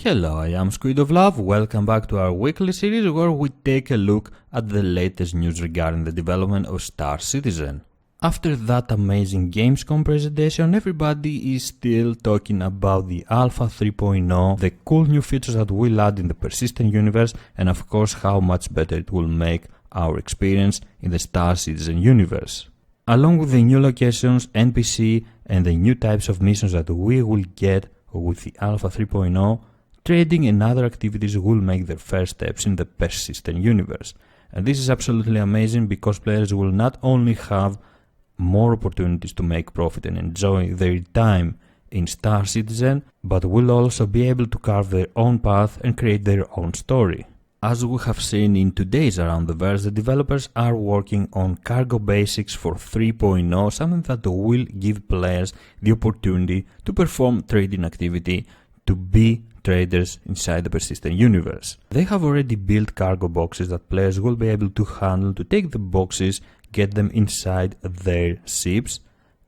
Hello, I am SquidofLove. Welcome back to our weekly series where we take a look at the latest news regarding the development of Star Citizen. After that amazing Gamescom presentation, everybody is still talking about the Alpha 3.0, the cool new features that will add in the persistent universe, and of course how much better it will make our experience in the Star Citizen universe. Along with the new locations, NPC, and the new types of missions that we will get with the Alpha 3.0, trading and other activities will make their first steps in the persistent universe. And this is absolutely amazing because players will not only have more opportunities to make profit and enjoy their time in Star Citizen, but will also be able to carve their own path and create their own story. As we have seen in today's Around the Verse, the developers are working on cargo basics for 3.0, something that will give players the opportunity to perform trading activity, to be traders inside the persistent universe. They have already built cargo boxes that players will be able to handle, to take the boxes, get them inside their ships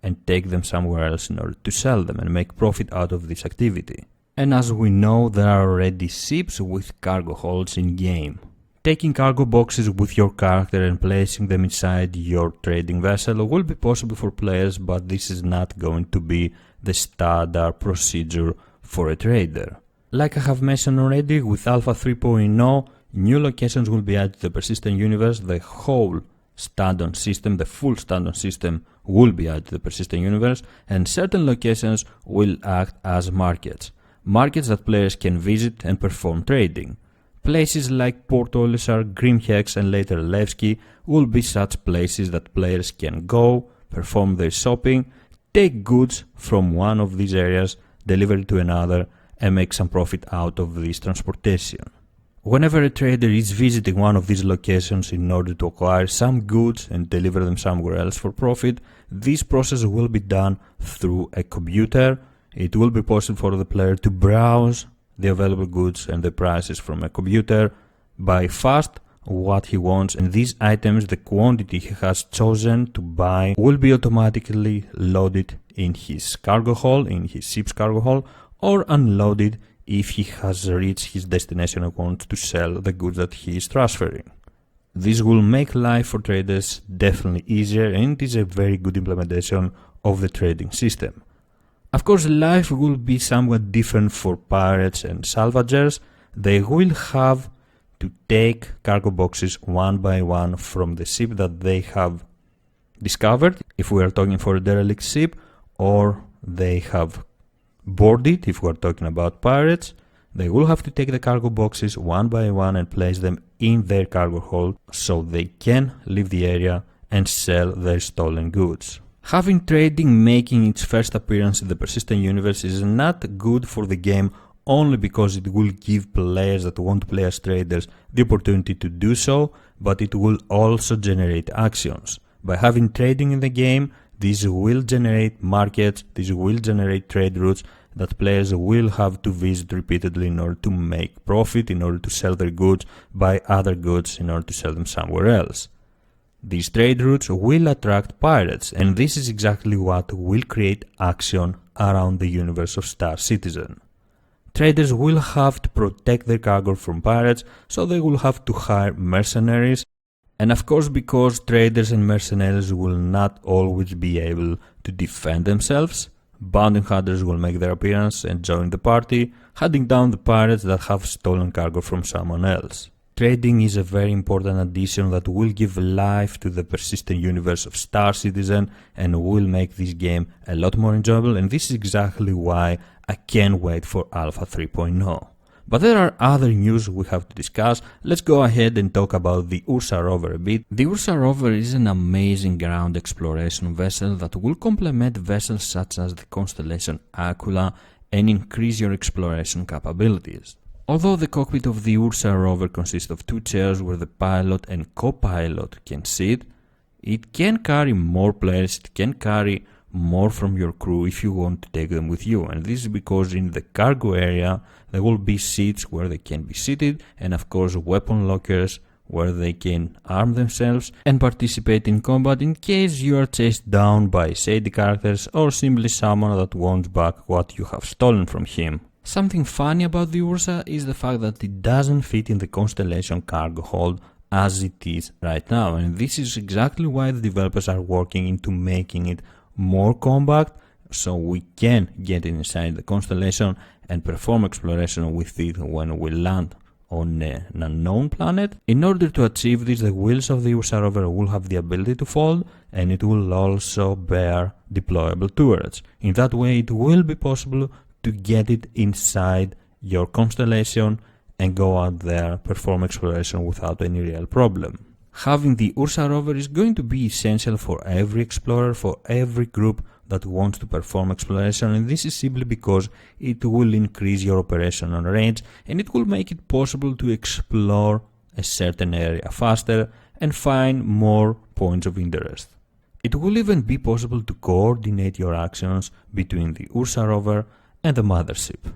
and take them somewhere else in order to sell them and make profit out of this activity. And as we know, there are already ships with cargo holds in game. Taking cargo boxes with your character and placing them inside your trading vessel will be possible for players, but this is not going to be the standard procedure for a trader. Like I have mentioned already, with Alpha 3.0, new locations will be added to the persistent universe. The whole Stanton system, the full Stanton system, will be added to the persistent universe, and certain locations will act as markets. Markets that players can visit and perform trading. Places like Port Olisar, Grim Hex, and later Levski will be such places that players can go, perform their shopping, take goods from one of these areas, deliver it to another, and make some profit out of this transportation. Whenever a trader is visiting one of these locations in order to acquire some goods and deliver them somewhere else for profit, this process will be done through a computer. It will be possible for the player to browse the available goods and the prices from a computer, buy fast what he wants, and these items, the quantity he has chosen to buy, will be automatically loaded in his cargo hold, in his ship's cargo hold, or unloaded if he has reached his destination and wants to sell the goods that he is transferring. This will make life for traders definitely easier, and it is a very good implementation of the trading system. Of course, life will be somewhat different for pirates and salvagers. They will have to take cargo boxes one by one from the ship that they have discovered, if we are talking for a derelict ship, or they have boarded, if we are talking about pirates. They will have to take the cargo boxes one by one and place them in their cargo hold so they can leave the area and sell their stolen goods. Having trading making its first appearance in the persistent universe is not good for the game only because it will give players that want to play as traders the opportunity to do so, but it will also generate actions. By having trading in the game, this will generate markets, this will generate trade routes that players will have to visit repeatedly in order to make profit, in order to sell their goods, buy other goods in order to sell them somewhere else. These trade routes will attract pirates, and this is exactly what will create action around the universe of Star Citizen. Traders will have to protect their cargo from pirates, so they will have to hire mercenaries. And of course, because traders and mercenaries will not always be able to defend themselves, bounty hunters will make their appearance and join the party, hunting down the pirates that have stolen cargo from someone else. Trading is a very important addition that will give life to the persistent universe of Star Citizen and will make this game a lot more enjoyable, and this is exactly why I can't wait for Alpha 3.0. But there are other news we have to discuss. Let's go ahead and talk about the Ursa rover a bit. The Ursa rover is an amazing ground exploration vessel that will complement vessels such as the constellation Aquila and increase your exploration capabilities. Although the cockpit of the Ursa rover consists of two chairs where the pilot and co-pilot can sit, it can carry more players, it can carry more from your crew if you want to take them with you, and this is because in the cargo area there will be seats where they can be seated, and of course weapon lockers where they can arm themselves and participate in combat in case you are chased down by shady characters or simply someone that wants back what you have stolen from him. Something funny about the Ursa is the fact that it doesn't fit in the Constellation cargo hold as it is right now, and this is exactly why the developers are working into making it more compact so we can get inside the Constellation and perform exploration with it when we land on an unknown planet. In order to achieve this, the wheels of the Ursa rover will have the ability to fold, and it will also bear deployable turrets. In that way, it will be possible to get it inside your Constellation and go out there, perform exploration without any real problem. Having the Ursa rover is going to be essential for every explorer, for every group that wants to perform exploration, and this is simply because it will increase your operational range and it will make it possible to explore a certain area faster and find more points of interest. It will even be possible to coordinate your actions between the Ursa rover and the mothership.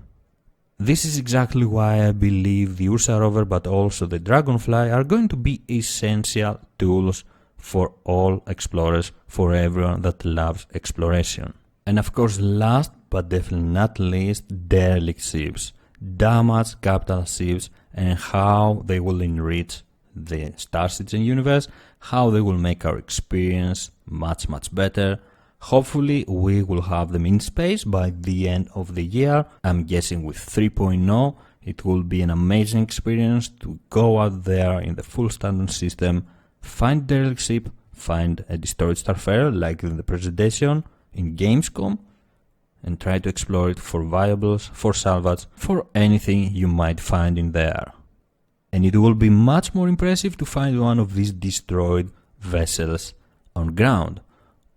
This is exactly why I believe the Ursa rover but also the Dragonfly are going to be essential tools for all explorers, for everyone that loves exploration. And of course, last but definitely not least, derelict ships, damaged capital ships, and how they will enrich the Star Citizen universe, how they will make our experience much better. Hopefully we will have them in space by the end of the year. I'm guessing with 3.0 it will be an amazing experience to go out there in the full Stanton system, find derelict ship, find a destroyed starfarer like in the presentation in Gamescom, and try to explore it for viables, for salvage, for anything you might find in there. And it will be much more impressive to find one of these destroyed vessels on ground,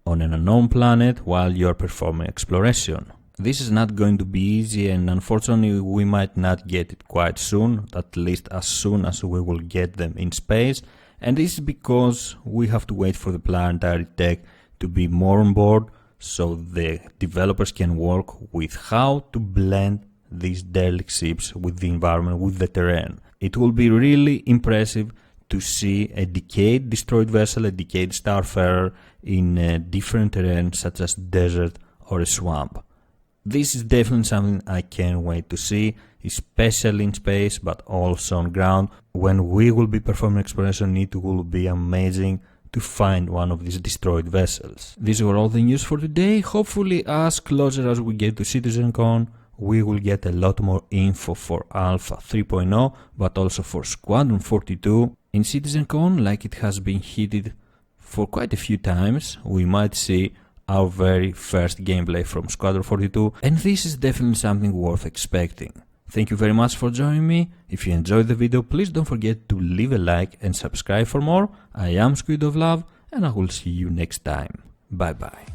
on an unknown planet while you are performing exploration. This is not going to be easy, and unfortunately we might not get it quite soon, at least as soon as we will get them in space, and this is because we have to wait for the planetary tech to be more on board so the developers can work with how to blend these derelict ships with the environment, with the terrain. It will be really impressive to see a decayed destroyed vessel, a decayed starfarer in a different terrain such as desert or a swamp. This is definitely something I can't wait to see, especially in space but also on ground. When we will be performing exploration, it will be amazing to find one of these destroyed vessels. These were all the news for today. Hopefully as closer as we get to CitizenCon, we will get a lot more info for Alpha 3.0 but also for Squadron 42. In CitizenCon, like it has been hinted for quite a few times, we might see our very first gameplay from Squadron 42, and this is definitely something worth expecting. Thank you very much for joining me. If you enjoyed the video, please don't forget to leave a like and subscribe for more. I am SquidofLove, and I will see you next time. Bye bye.